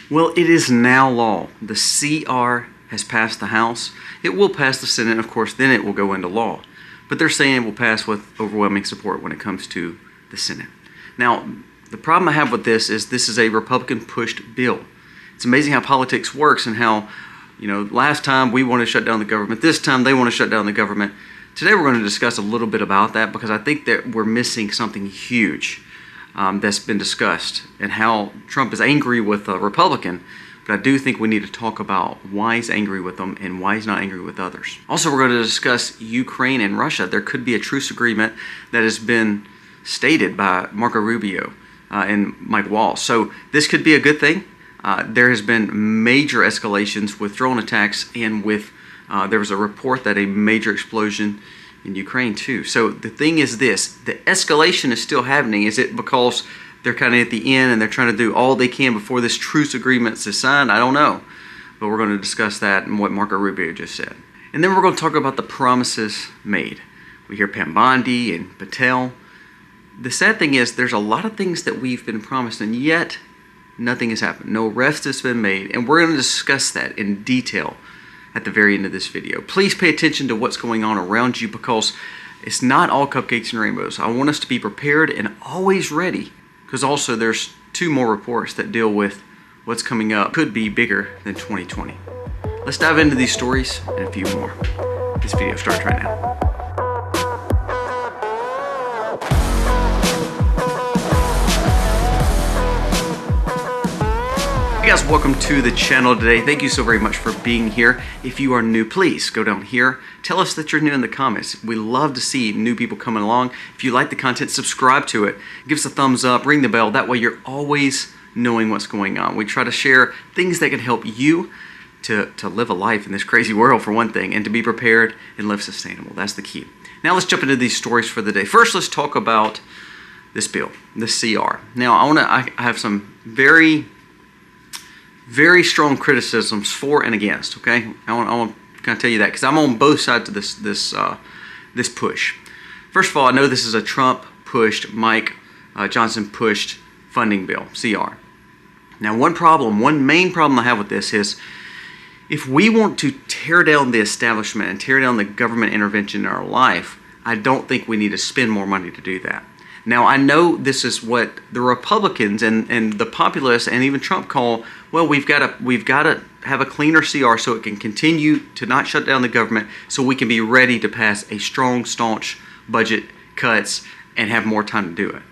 Well, it is now law. The CR has passed the House. It will pass the Senate, of course, then it will go into law. But they're saying it will pass with overwhelming support when it comes to the Senate. Now, the problem I have with this is a Republican-pushed bill. It's amazing how politics works and how, last time we want to shut down the government, this time they want to shut down the government. Today we're going to discuss a little bit about that because I think that we're missing something huge that's been discussed and how Trump is angry with a Republican, but I do think we need to talk about why he's angry with them and why he's not angry with others. Also, we're going to discuss Ukraine and Russia. There could be a truce agreement that has been stated by Marco Rubio and Mike Waltz. So this could be a good thing. There has been major escalations with drone attacks and with there was a report that a major explosion in Ukraine too. So the thing is this, the escalation is still happening. Is it because they're kind of at the end and they're trying to do all they can before this truce agreement is signed? I don't know. But we're going to discuss that and what Marco Rubio just said. And then we're going to talk about the promises made. We hear Pam Bondi and Patel. The sad thing is there's a lot of things that we've been promised and yet nothing has happened. No arrest has been made, and we're going to discuss that in detail at the very end of this video. Please pay attention to what's going on around you because it's not all cupcakes and rainbows. I want us to be prepared and always ready because also there's 2 more reports that deal with what's coming up. Could be bigger than 2020. Let's dive into these stories and a few more. This video starts right now. Hey guys, welcome to the channel today. Thank you so very much for being here. If you are new, please go down here. Tell us that you're new in the comments. We love to see new people coming along. If you like the content, subscribe to it. Give us a thumbs up, ring the bell. That way you're always knowing what's going on. We try to share things that can help you to live a life in this crazy world, for one thing, and to be prepared and live sustainable. That's the key. Now let's jump into these stories for the day. First, let's talk about this bill, the CR. Now I have some very strong criticisms for and against. Okay, I want to kind of tell you that because I'm on both sides of this push. First of all, I know this is a Trump pushed, Mike Johnson pushed funding bill, CR. Now, one main problem I have with this is if we want to tear down the establishment and tear down the government intervention in our life, I don't think we need to spend more money to do that. Now, I know this is what the Republicans and the populists and even Trump call, well, we've got to have a cleaner CR so it can continue to not shut down the government so we can be ready to pass a strong, staunch budget cuts and have more time to do it.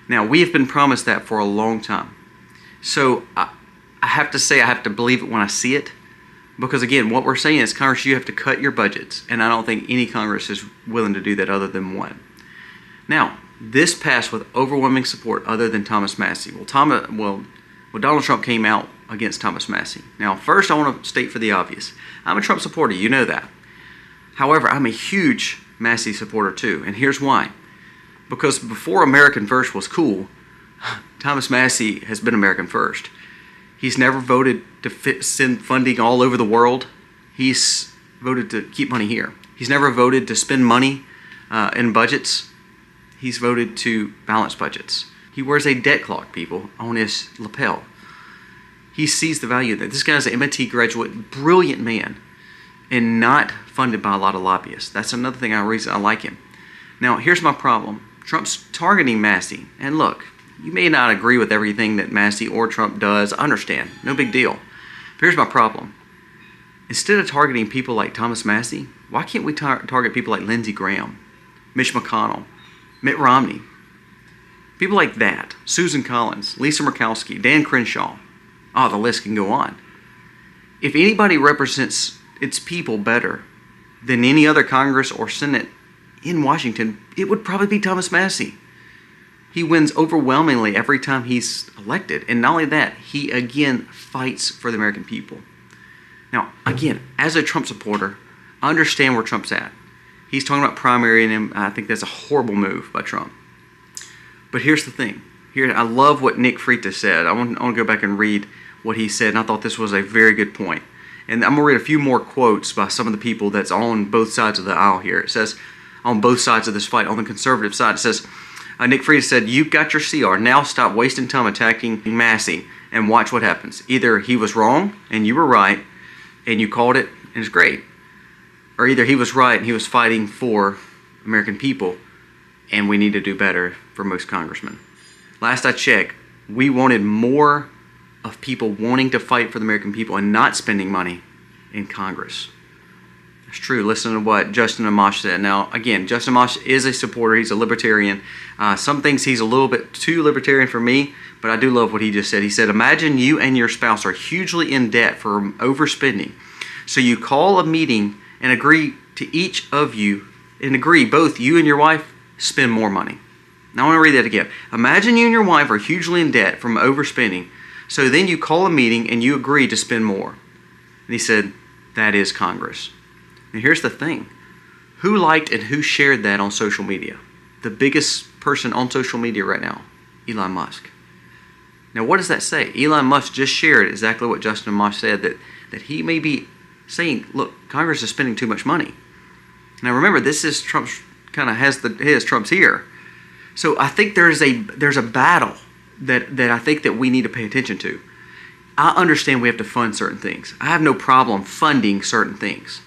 Now, we have been promised that for a long time. So I have to say I have to believe it when I see it because, again, what we're saying is, Congress, you have to cut your budgets, and I don't think any Congress is willing to do that other than one. Now, this passed with overwhelming support other than Thomas Massie. Well, Donald Trump came out against Thomas Massie. Now, first I want to state for the obvious. I'm a Trump supporter, you know that. However, I'm a huge Massie supporter too, and here's why. Because before American First was cool, Thomas Massie has been American First. He's never voted to send funding all over the world. He's voted to keep money here. He's never voted to spend money in budgets. He's voted to balance budgets. He wears a debt clock, people, on his lapel. He sees the value of that. This guy's an MIT graduate, brilliant man, and not funded by a lot of lobbyists. That's another thing I like him. Now, here's my problem. Trump's targeting Massie. And look, you may not agree with everything that Massie or Trump does. I understand. No big deal. But here's my problem. Instead of targeting people like Thomas Massie, why can't we target people like Lindsey Graham, Mitch McConnell, Mitt Romney, people like that, Susan Collins, Lisa Murkowski, Dan Crenshaw. Oh, the list can go on. If anybody represents its people better than any other Congress or Senate in Washington, it would probably be Thomas Massie. He wins overwhelmingly every time he's elected. And not only that, he again fights for the American people. Now, again, as a Trump supporter, I understand where Trump's at. He's talking about primarying him. I think that's a horrible move by Trump. But here's the thing. I love what Nick Freitas said. I want to go back and read what he said, and I thought this was a very good point. And I'm going to read a few more quotes by some of the people that's on both sides of the aisle here. It says, on both sides of this fight, on the conservative side, it says, Nick Freitas said, "You've got your CR. Now stop wasting time attacking Massie and watch what happens. Either he was wrong and you were right and you called it and it's great, or either he was right and he was fighting for American people and we need to do better for most congressmen. Last I checked, we wanted more of people wanting to fight for the American people and not spending money in Congress. It's true. Listen to what Justin Amash said. Now, again, Justin Amash is a supporter. He's a libertarian. Some things he's a little bit too libertarian for me, but I do love what he just said. He said, imagine you and your spouse are hugely in debt for overspending. So you call a meeting and agree to each of you, and agree, both you and your wife, spend more money. Now I want to read that again. Imagine you and your wife are hugely in debt from overspending. So then you call a meeting and you agree to spend more. And he said, that is Congress. And here's the thing. Who liked and who shared that on social media? The biggest person on social media right now, Elon Musk. Now what does that say? Elon Musk just shared exactly what Justin Amash said, that he may be saying, look, Congress is spending too much money. Now remember, this is Trump's, kind of has Trump's here. So I think there's a battle that I think that we need to pay attention to. I understand we have to fund certain things. I have no problem funding certain things.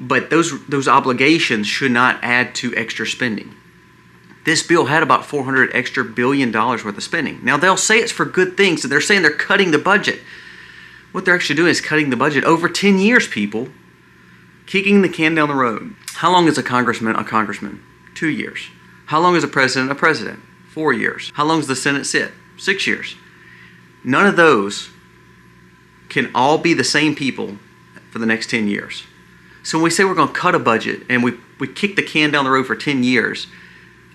But those obligations should not add to extra spending. This bill had about $400 extra billion worth of spending. Now they'll say it's for good things, and they're saying they're cutting the budget. What they're actually doing is cutting the budget over 10 years, people. Kicking the can down the road. How long is a congressman a congressman? 2 years. How long is a president a president? 4 years. How long does the Senate sit? 6 years. None of those can all be the same people for the next 10 years. So when we say we're going to cut a budget and we kick the can down the road for 10 years,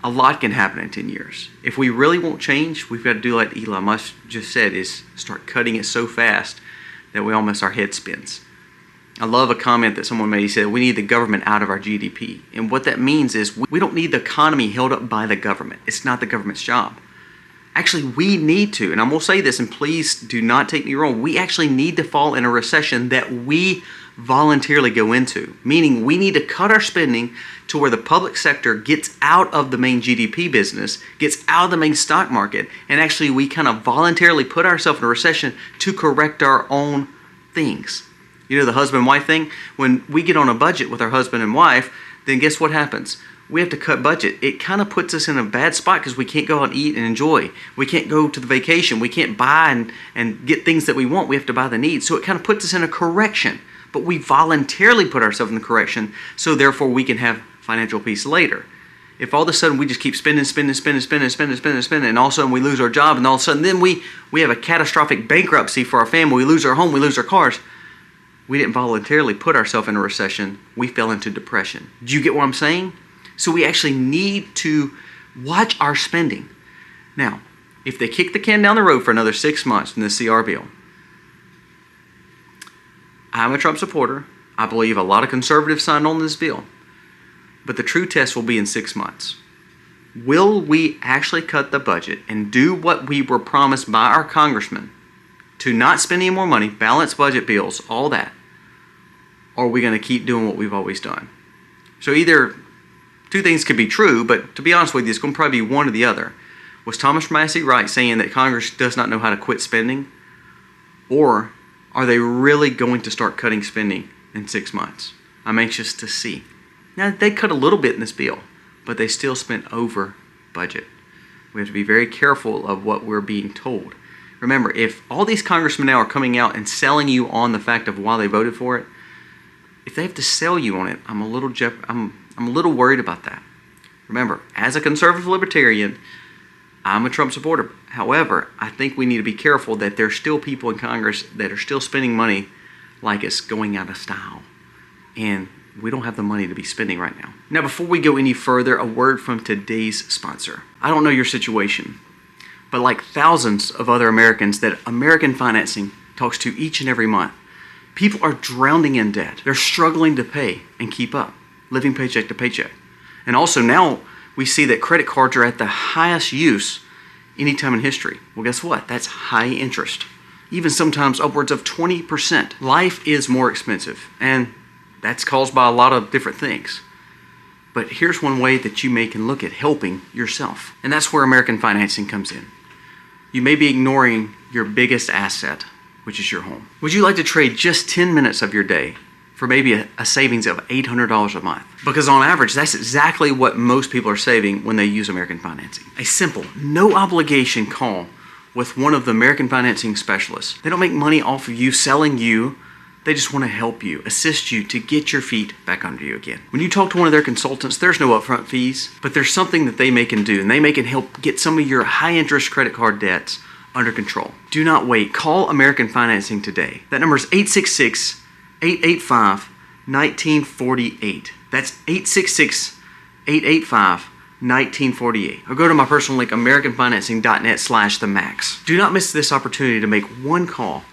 a lot can happen in 10 years. If we really want change, we've got to do like Elon Musk just said, is start cutting it so fast that we almost, our head spins. I love a comment that someone made. He said, we need the government out of our GDP. And what that means is we don't need the economy held up by the government. It's not the government's job. Actually, we need to, and I'm going to say this, and please do not take me wrong, we actually need to fall in a recession that we voluntarily go into. Meaning we need to cut our spending to where the public sector gets out of the main GDP business, gets out of the main stock market, and actually we kind of voluntarily put ourselves in a recession to correct our own things. You know the husband-wife thing? When we get on a budget with our husband and wife, then guess what happens? We have to cut budget. It kind of puts us in a bad spot because we can't go out and eat and enjoy. We can't go to the vacation. We can't buy and get things that we want. We have to buy the needs. So it kind of puts us in a correction. But we voluntarily put ourselves in the correction, so therefore we can have financial peace later. If all of a sudden we just keep spending, and all of a sudden we lose our job, and all of a sudden then we have a catastrophic bankruptcy for our family, we lose our home, we lose our cars. We didn't voluntarily put ourselves in a recession. We fell into depression. Do you get what I'm saying? So we actually need to watch our spending. Now, if they kick the can down the road for another 6 months in the CR bill, I'm a Trump supporter. I believe a lot of conservatives signed on this bill. But the true test will be in 6 months. Will we actually cut the budget and do what we were promised by our congressmen to not spend any more money, balance budget bills, all that? Or are we going to keep doing what we've always done? So either two things could be true, but to be honest with you, it's going to probably be one or the other. Was Thomas Massey right saying that Congress does not know how to quit spending? Or are they really going to start cutting spending in 6 months? I'm anxious to see. Now, they cut a little bit in this bill, but they still spent over budget. We have to be very careful of what we're being told. Remember, if all these congressmen now are coming out and selling you on the fact of why they voted for it, if they have to sell you on it, I'm a little worried about that. Remember, as a conservative libertarian, I'm a Trump supporter. However, I think we need to be careful that there's still people in Congress that are still spending money like it's going out of style. And we don't have the money to be spending right now. Now, before we go any further, a word from today's sponsor. I don't know your situation, but like thousands of other Americans that American Financing talks to each and every month, people are drowning in debt. They're struggling to pay and keep up, living paycheck to paycheck. And also now we see that credit cards are at the highest use any time in history. Well, guess what? That's high interest. Even sometimes upwards of 20%. Life is more expensive, and that's caused by a lot of different things. But here's one way that you can look at helping yourself. And that's where American Financing comes in. you may be ignoring your biggest asset, which is your home. Would you like to trade just 10 minutes of your day for maybe a savings of $800 a month? Because on average, that's exactly what most people are saving when they use American Financing. A simple, no obligation call with one of the American Financing specialists. They don't make money off of you selling you. They just want to help you, assist you to get your feet back under you again. When you talk to one of their consultants, there's no upfront fees, but there's something that they can do, and they can help get some of your high interest credit card debts under control. Do not wait. Call American Financing today. That number is 866-885-1948. That's 866-885-1948. Or go to my personal link, americanfinancing.net/themax. Do not miss this opportunity to make one call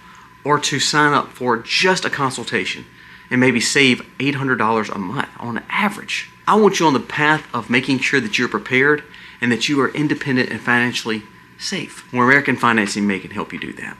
or to sign up for just a consultation and maybe save $800 a month on average. I want you on the path of making sure that you're prepared and that you are independent and financially safe. Where American Financing can help you do that.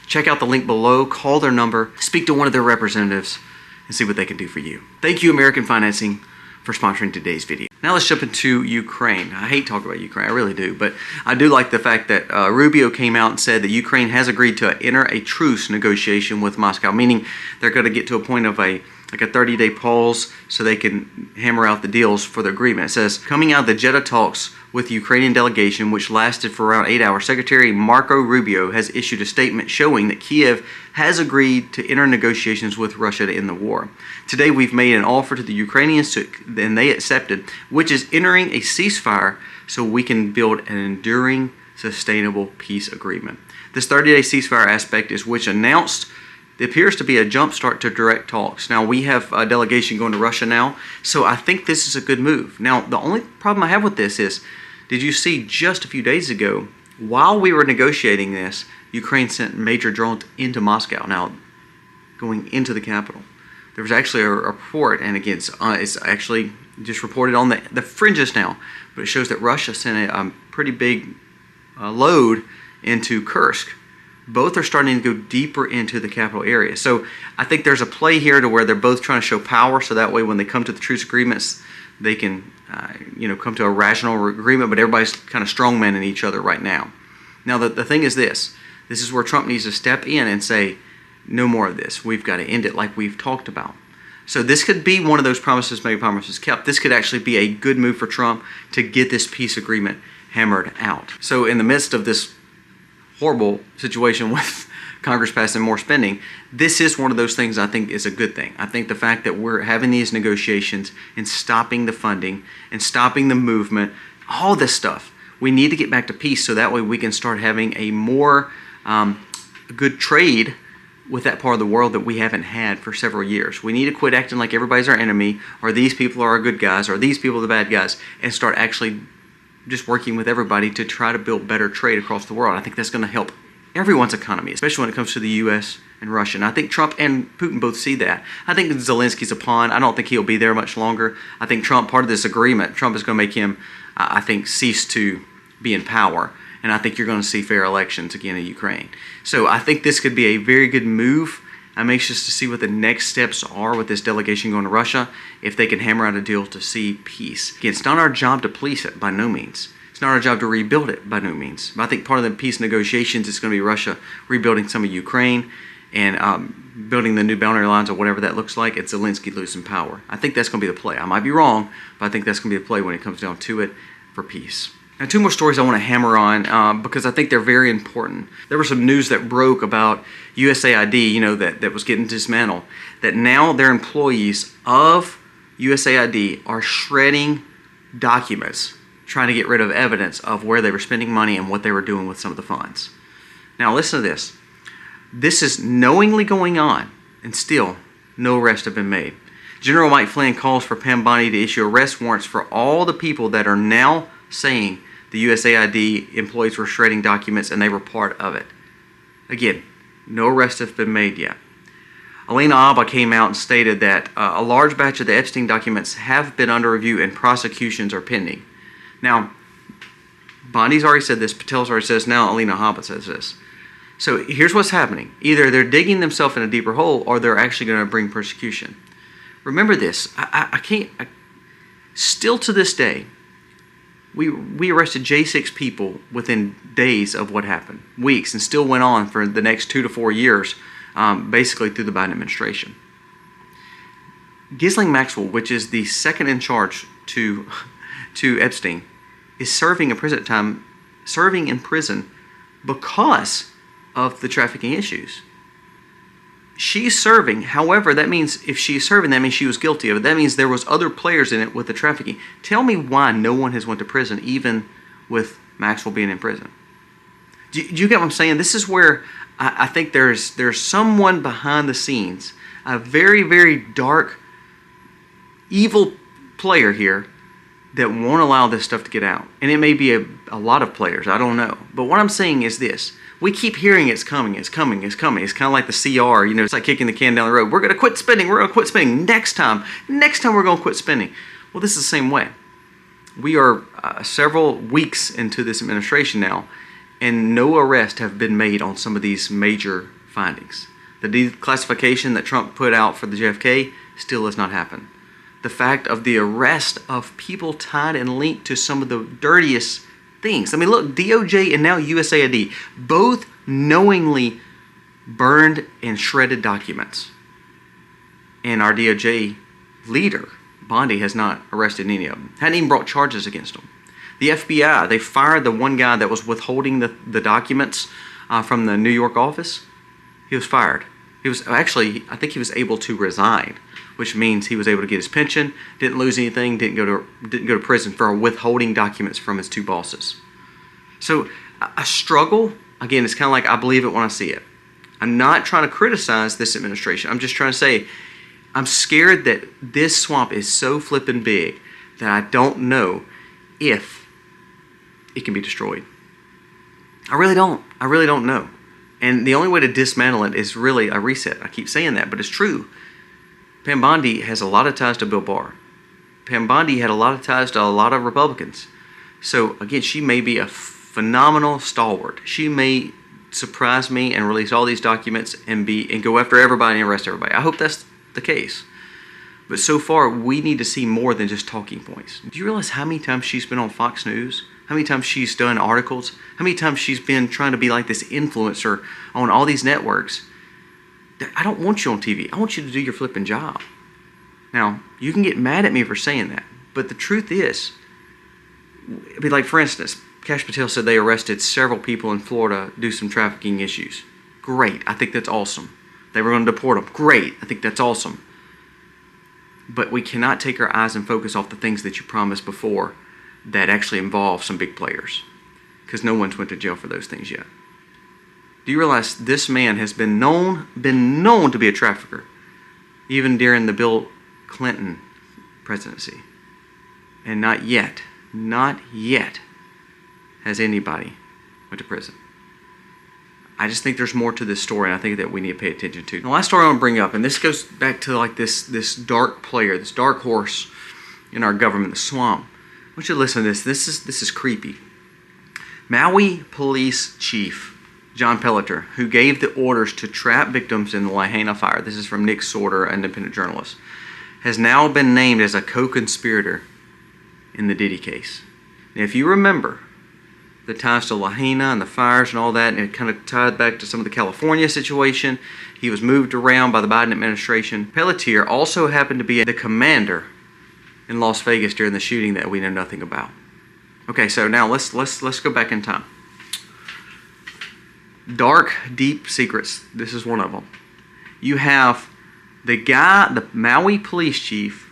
Check out the link below, call their number, speak to one of their representatives, and see what they can do for you. Thank you, American Financing, for sponsoring today's video. Now let's jump into Ukraine. I hate talking about Ukraine, I really do, but I do like the fact that Rubio came out and said that Ukraine has agreed to enter a truce negotiation with Moscow, meaning they're going to get to a point of a 30-day pause so they can hammer out the deals for the agreement. It says, coming out of the Jeddah talks with the Ukrainian delegation, which lasted for around 8 hours, Secretary Marco Rubio has issued a statement showing that Kiev has agreed to enter negotiations with Russia to end the war. Today, we've made an offer to the Ukrainians, and they accepted, which is entering a ceasefire so we can build an enduring, sustainable peace agreement. This 30-day ceasefire aspect is which announced it appears to be a jumpstart to direct talks. Now, we have a delegation going to Russia now, so I think this is a good move. Now, the only problem I have with this is, did you see just a few days ago, while we were negotiating this, Ukraine sent major drones into Moscow, now going into the capital. There was actually a report, and again, it's actually just reported on the fringes now, but it shows that Russia sent a pretty big load into Kursk. Both are starting to go deeper into the capital area. So I think there's a play here to where they're both trying to show power, so that way when they come to the truce agreements, they can come to a rational agreement, but everybody's kind of strongmanning each other right now. Now the thing is this is where Trump needs to step in and say, no more of this. We've got to end it like we've talked about. So this could be one of those promises made, promises kept. This could actually be a good move for Trump to get this peace agreement hammered out. So in the midst of this horrible situation with Congress passing more spending, this is one of those things I think is a good thing. I think the fact that we're having these negotiations and stopping the funding and stopping the movement, all this stuff, we need to get back to peace so that way we can start having a more good trade with that part of the world that we haven't had for several years. We need to quit acting like everybody's our enemy, or these people are our good guys, or these people are the bad guys, and start actually just working with everybody to try to build better trade across the world. I think that's going to help everyone's economy, especially when it comes to the U.S. and Russia. And I think Trump and Putin both see that. I think Zelensky's a pawn. I don't think he'll be there much longer. I think Trump, part of this agreement, Trump is going to make him, I think, cease to be in power. And I think you're going to see fair elections again in Ukraine. So I think this could be a very good move. I'm anxious to see what the next steps are with this delegation going to Russia, if they can hammer out a deal to see peace. Again, it's not our job to police it, by no means. It's not our job to rebuild it, by no means. But I think part of the peace negotiations is going to be Russia rebuilding some of Ukraine and building the new boundary lines or whatever that looks like, and Zelensky losing power. I think that's going to be the play. I might be wrong, but I think that's going to be the play when it comes down to it for peace. Now, two more stories I want to hammer on because I think they're very important. There was some news that broke about USAID, that was getting dismantled, that now their employees of USAID are shredding documents, trying to get rid of evidence of where they were spending money and what they were doing with some of the funds. Now, listen to this. This is knowingly going on, and still no arrests have been made. General Mike Flynn calls for Pam Bondi to issue arrest warrants for all the people that are now saying the USAID employees were shredding documents and they were part of it. Again, no arrests have been made yet. Alina Abba came out and stated that a large batch of the Epstein documents have been under review and prosecutions are pending. Now, Bondi's already said this, Patel's already said this, now Alina Abba says this. So here's what's happening. Either they're digging themselves in a deeper hole or they're actually going to bring persecution. Remember this, still to this day, We arrested J6 people within days of what happened, weeks, and still went on for the next 2 to 4 years, basically through the Biden administration. Ghislaine Maxwell, which is the second in charge to Epstein, is serving in prison because of the trafficking issues. She's serving. However, that means if she's serving, that means she was guilty of it. That means there was other players in it with the trafficking. Tell me why no one has went to prison, even with Maxwell being in prison. Do you get what I'm saying? This is where I think there's someone behind the scenes, a very, very dark, evil player here that won't allow this stuff to get out. And it may be a lot of players. I don't know. But what I'm saying is this. We keep hearing it's coming, it's coming, it's coming. It's kind of like the CR, it's like kicking the can down the road. We're going to quit spending, we're going to quit spending next time we're going to quit spending. Well, this is the same way. We are several weeks into this administration now, and no arrests have been made on some of these major findings. The declassification that Trump put out for the JFK still has not happened. The fact of the arrest of people tied and linked to some of the dirtiest things. I mean, look, DOJ and now USAID both knowingly burned and shredded documents. And our DOJ leader, Bondi, has not arrested any of them. Hadn't even brought charges against them. The FBI, they fired the one guy that was withholding the documents from the New York office. He was fired. He was actually, I think he was able to resign, which means he was able to get his pension, didn't lose anything, didn't go to prison for withholding documents from his two bosses. So I struggle. Again, it's kind of like I believe it when I see it. I'm not trying to criticize this administration. I'm just trying to say I'm scared that this swamp is so flippin' big that I don't know if it can be destroyed. I really don't. I really don't know. And the only way to dismantle it is really a reset. I keep saying that, but it's true. Pam Bondi has a lot of ties to Bill Barr. Pam Bondi had a lot of ties to a lot of Republicans. So again, she may be a phenomenal stalwart. She may surprise me and release all these documents and go after everybody and arrest everybody. I hope that's the case. But so far, we need to see more than just talking points. Do you realize how many times she's been on Fox News? How many times she's done articles? How many times she's been trying to be like this influencer on all these networks? I don't want you on TV. I want you to do your flipping job. Now, you can get mad at me for saying that, but the truth is, like for instance, Kash Patel said they arrested several people in Florida due to some trafficking issues. Great. I think that's awesome. They were going to deport them. Great. I think that's awesome. But we cannot take our eyes and focus off the things that you promised before that actually involve some big players, because no one's went to jail for those things yet. Do you realize this man has been known to be a trafficker, even during the Bill Clinton presidency, and not yet has anybody went to prison. I just think there's more to this story, and I think that we need to pay attention to. The last story I want to bring up, and this goes back to like this dark player, this dark horse in our government, the swamp. I want you to listen to this. This is creepy. Maui Police Chief John Pelletier, who gave the orders to trap victims in the Lahaina fire, this is from Nick Sorter, an independent journalist, has now been named as a co-conspirator in the Diddy case. Now, if you remember the ties to Lahaina and the fires and all that, and it kind of tied back to some of the California situation, he was moved around by the Biden administration. Pelletier also happened to be the commander in Las Vegas during the shooting that we know nothing about. Okay, so now let's go back in time. Dark, deep secrets. This is one of them. You have the guy, the Maui police chief,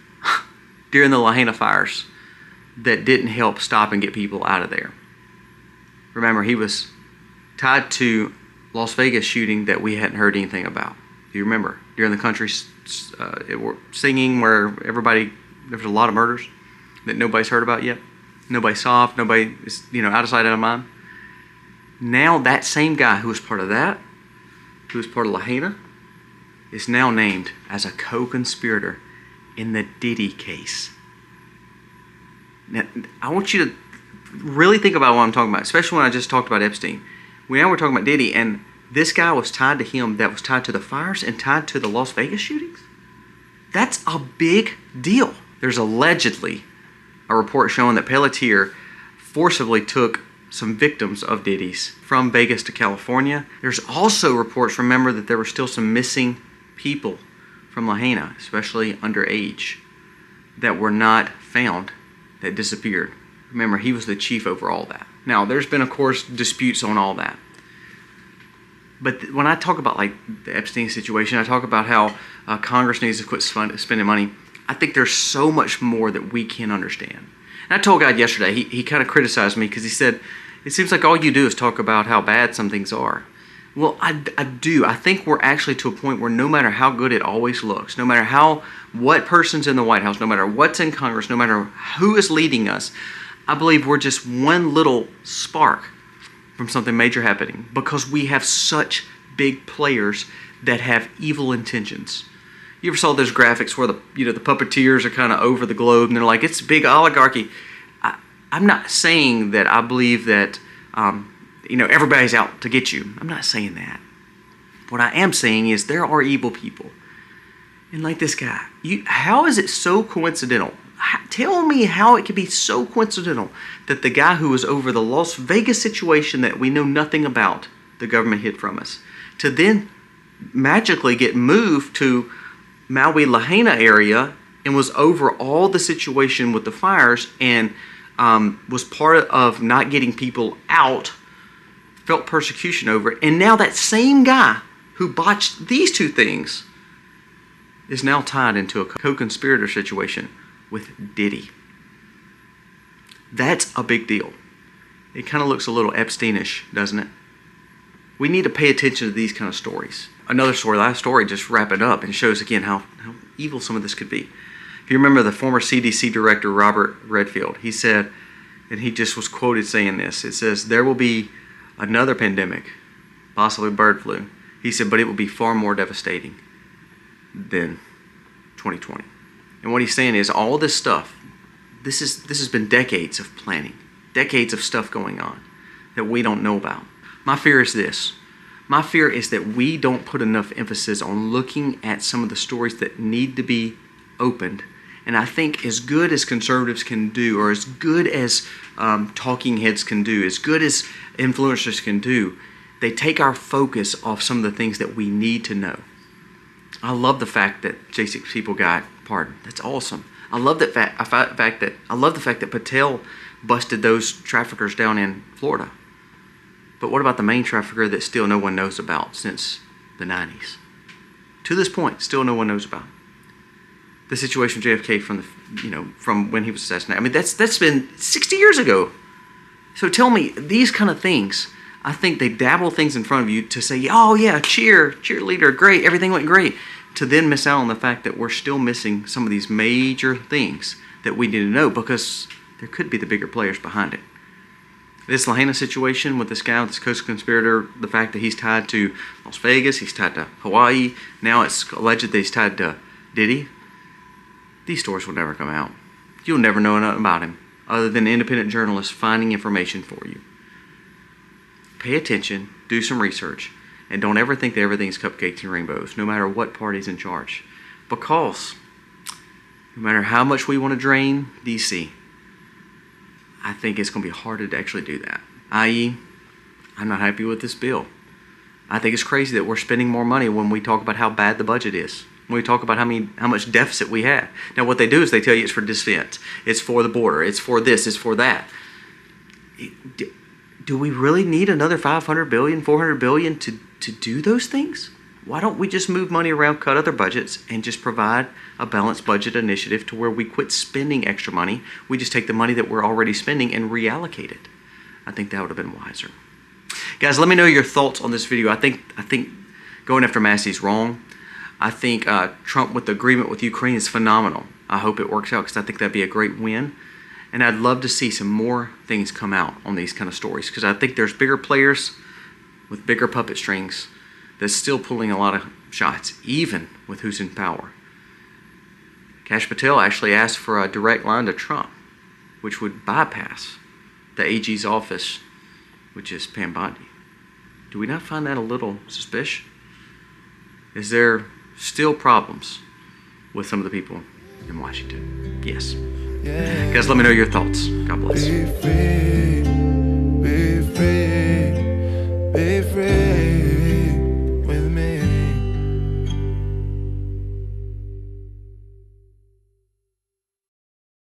during the Lahaina fires that didn't help stop and get people out of there. Remember, he was tied to Las Vegas shooting that we hadn't heard anything about. Do you remember? During the country singing where everybody, there was a lot of murders that nobody's heard about yet. Nobody solved, nobody is, out of sight, out of mind. Now that same guy who was part of that, who was part of Lahaina, is now named as a co-conspirator in the Diddy case. Now, I want you to really think about what I'm talking about, especially when I just talked about Epstein. Now we're talking about Diddy, and this guy was tied to him, that was tied to the fires and tied to the Las Vegas shootings. That's a big deal. There's allegedly a report showing that Pelletier forcibly took some victims of Diddy's from Vegas to California. There's also reports, remember, that there were still some missing people from Lahaina, especially underage, that were not found, that disappeared. Remember, he was the chief over all that. Now, there's been, of course, disputes on all that. But when I talk about like the Epstein situation, I talk about how Congress needs to quit spending money. I think there's so much more that we can understand. And I told God yesterday, he kind of criticized me because he said, it seems like all you do is talk about how bad some things are. Well, I do. I think we're actually to a point where no matter how good it always looks, no matter what person's in the White House, no matter what's in Congress, no matter who is leading us, I believe we're just one little spark from something major happening because we have such big players that have evil intentions. You ever saw those graphics where the puppeteers are kind of over the globe and they're like, it's a big oligarchy? I'm not saying that I believe that everybody's out to get you. I'm not saying that. What I am saying is there are evil people. And like this guy, how is it so coincidental? Tell me how it could be so coincidental that the guy who was over the Las Vegas situation that we know nothing about, the government hid from us, to then magically get moved to Maui Lahaina area and was over all the situation with the fires and was part of not getting people out, felt persecution over it, and now that same guy who botched these two things is now tied into a co-conspirator situation with Diddy. That's a big deal. It kind of looks a little Epsteinish, doesn't it? We need to pay attention to these kind of stories. Another story, last story, just wrap it up and shows again how evil some of this could be. If you remember the former CDC director, Robert Redfield, he said, and he just was quoted saying this, it says, there will be another pandemic, possibly bird flu. He said, but it will be far more devastating than 2020. And what he's saying is all this stuff, this has been decades of planning, decades of stuff going on that we don't know about. My fear is this. My fear is that we don't put enough emphasis on looking at some of the stories that need to be opened. And I think as good as conservatives can do, or as good as talking heads can do, as good as influencers can do, they take our focus off some of the things that we need to know. I love the fact that J6 people got pardoned. That's awesome. I love that I love the fact that Patel busted those traffickers down in Florida. But what about the main trafficker that still no one knows about since the 90s? To this point, still no one knows about. The situation with JFK from when he was assassinated. I mean, that's been 60 years ago. So tell me, these kind of things, I think they dabble things in front of you to say, oh yeah, cheerleader, great, everything went great, to then miss out on the fact that we're still missing some of these major things that we need to know because there could be the bigger players behind it. This Lahaina situation with this guy, with this co-conspirator, the fact that he's tied to Las Vegas, he's tied to Hawaii, now it's alleged that he's tied to Diddy. These stories will never come out. You'll never know nothing about him other than independent journalists finding information for you. Pay attention, do some research, and don't ever think that everything's cupcakes and rainbows, no matter what party's in charge. Because no matter how much we want to drain DC, I think it's going to be harder to actually do that. I.e., I'm not happy with this bill. I think it's crazy that we're spending more money when we talk about how bad the budget is. When we talk about how much deficit we have. Now what they do is they tell you it's for defense, it's for the border, it's for this, it's for that. Do we really need another $500 billion, $400 billion to do those things? Why don't we just move money around, cut other budgets, and just provide a balanced budget initiative to where we quit spending extra money? We just take the money that we're already spending and reallocate it. I think that would have been wiser. Guys, let me know your thoughts on this video. I think going after Massey is wrong. I think Trump with the agreement with Ukraine is phenomenal. I hope it works out because I think that'd be a great win. And I'd love to see some more things come out on these kind of stories because I think there's bigger players with bigger puppet strings that's still pulling a lot of shots, even with who's in power. Kash Patel actually asked for a direct line to Trump, which would bypass the AG's office, which is Pam Bondi. Do we not find that a little suspicious? Is there still problems with some of the people in Washington? Yes. Guys, let me know your thoughts. God bless. Be free, be free.